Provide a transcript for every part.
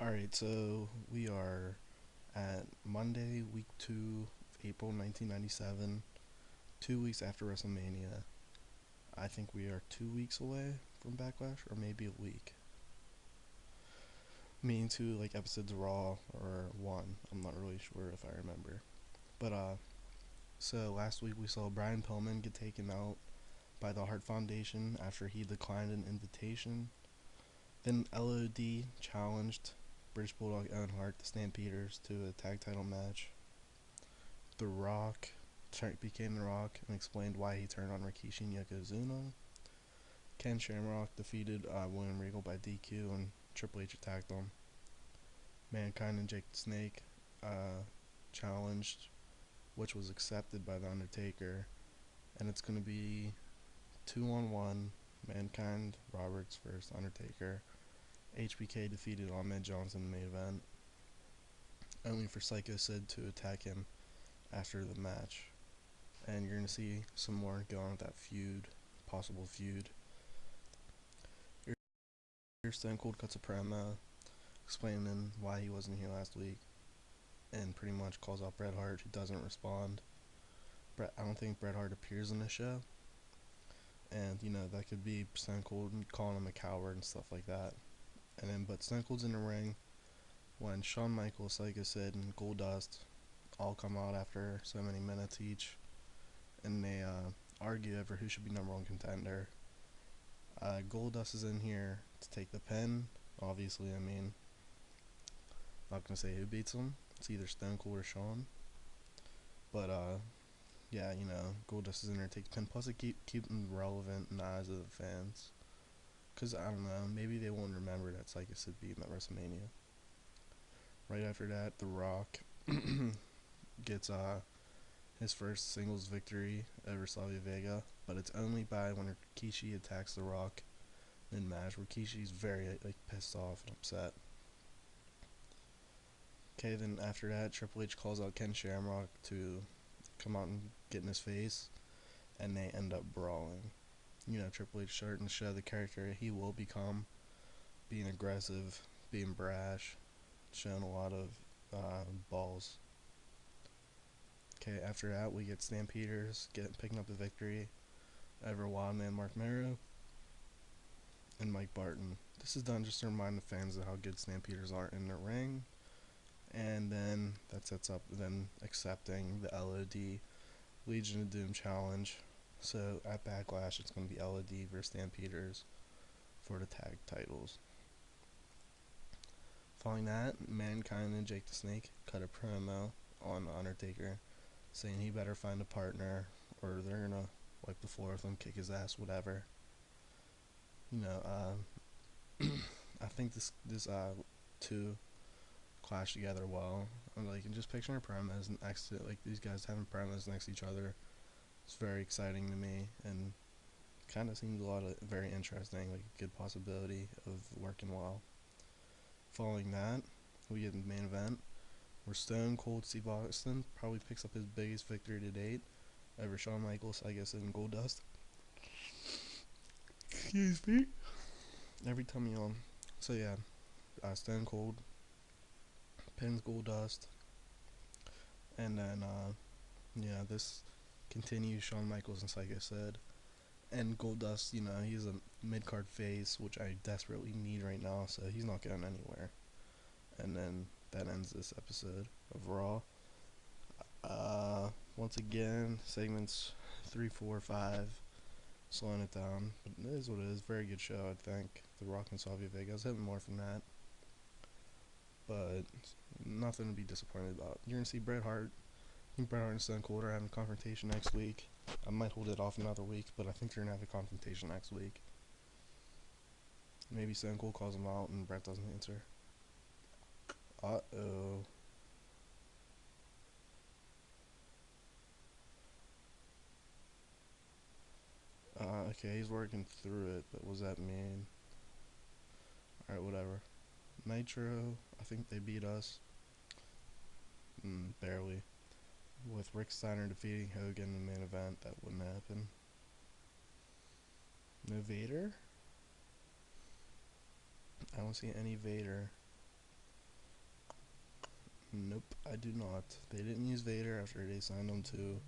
Alright, so we are at Monday, week 2, April 1997, 2 weeks after WrestleMania. I think we are 2 weeks away from Backlash, or maybe a week. Meaning two like episodes of Raw, or one. I'm not really sure if I remember. But, so last week we saw Brian Pillman get taken out by the Hart Foundation after he declined an invitation. Then LOD challenged British Bulldog Owen Hart, the Stampeders, to a tag title match. The Rock became The Rock and explained why he turned on Rikishi and Yokozuna. Ken Shamrock defeated William Regal by DQ and Triple H attacked him. Mankind and Jake the Snake challenged, which was accepted by The Undertaker. And it's going to be 2-on-1, Mankind, Roberts versus Undertaker. HBK defeated Ahmed Johnson in the main event, only for Psycho Sid to attack him after the match. And you're going to see some more going on with that feud, possible feud. Here Stone Cold cuts a promo explaining why he wasn't here last week and pretty much calls out Bret Hart, who doesn't respond. I don't think Bret Hart appears in the show, and that could be Stone Cold calling him a coward and stuff like that. But Stone Cold's in the ring when Shawn Michaels, Psycho Sid, and Goldust all come out after so many minutes each, and they argue over who should be #1 contender. Goldust is in here to take the pin. Obviously, not gonna say who beats him. It's either Stone Cold or Shawn. But yeah, Goldust is in there to take the pin. Plus, it keep them relevant in the eyes of the fans. Cause I don't know, maybe they won't remember that Psycho Sid beat him at WrestleMania. Right after that, The Rock gets his first singles victory over Savio Vega, but it's only by when Rikishi attacks The Rock in match. Rikishi's very pissed off and upset. Okay, then after that, Triple H calls out Ken Shamrock to come out and get in his face, and they end up brawling. Triple H starting to show the character he will become, being aggressive, being brash, showing a lot of balls. Okay, after that, we get Stampeders picking up the victory over Wildman Mark Mero and Mike Barton. This is done just to remind the fans of how good Stampeders are in the ring, and then that sets up them accepting the LOD Legion of Doom challenge. So at Backlash, it's going to be LOD versus Stampeders for the tag titles. Following that, Mankind and Jake the Snake cut a promo on Undertaker, saying he better find a partner or they're gonna wipe the floor with him, kick his ass, whatever. I think this two clash together well. And just picturing promos next to these guys having promos next to each other, it's very exciting to me and kind of seems a lot of very interesting, a good possibility of working well. Following that, we get in the main event where Stone Cold Steve Austin probably picks up his biggest victory to date over Shawn Michaels, I guess, in Goldust. Excuse me. Every time you on. So yeah, Stone Cold pins Goldust, and then this continues Shawn Michaels and Psycho Sid. And Goldust, he's a mid-card face, which I desperately need right now, so he's not going anywhere. And then that ends this episode of Raw. Once again, segments 3, 4, 5, slowing it down. But it is what it is. Very good show, I think. The Rock and Savio Vega. I was hoping more from that. But nothing to be disappointed about. You're going to see Bret Hart. I think Bret Hart and Stone Cold are having a confrontation next week. I might hold it off another week, but I think they're going to have a confrontation next week. Maybe Stone Cold calls him out and Bret doesn't answer. Uh-oh. Okay, he's working through it, but what does that mean? Alright, whatever. Nitro, I think they beat us. Barely. With Rick Steiner defeating Hogan in the main event, that wouldn't happen. No Vader? I don't see any Vader. Nope, I do not. They didn't use Vader after they signed him to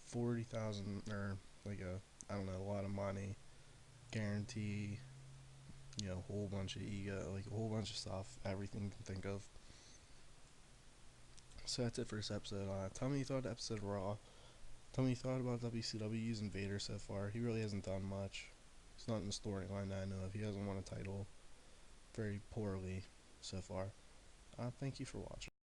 40,000 or like a I don't know a lot of money guarantee. A whole bunch of ego, like a whole bunch of stuff, everything you can think of. So that's it for this episode. Tell me you thought of the episode of Raw. Tell me you thought about WCW using Vader so far. He really hasn't done much. He's not in the storyline that I know of. He hasn't won a title very poorly so far. Thank you for watching.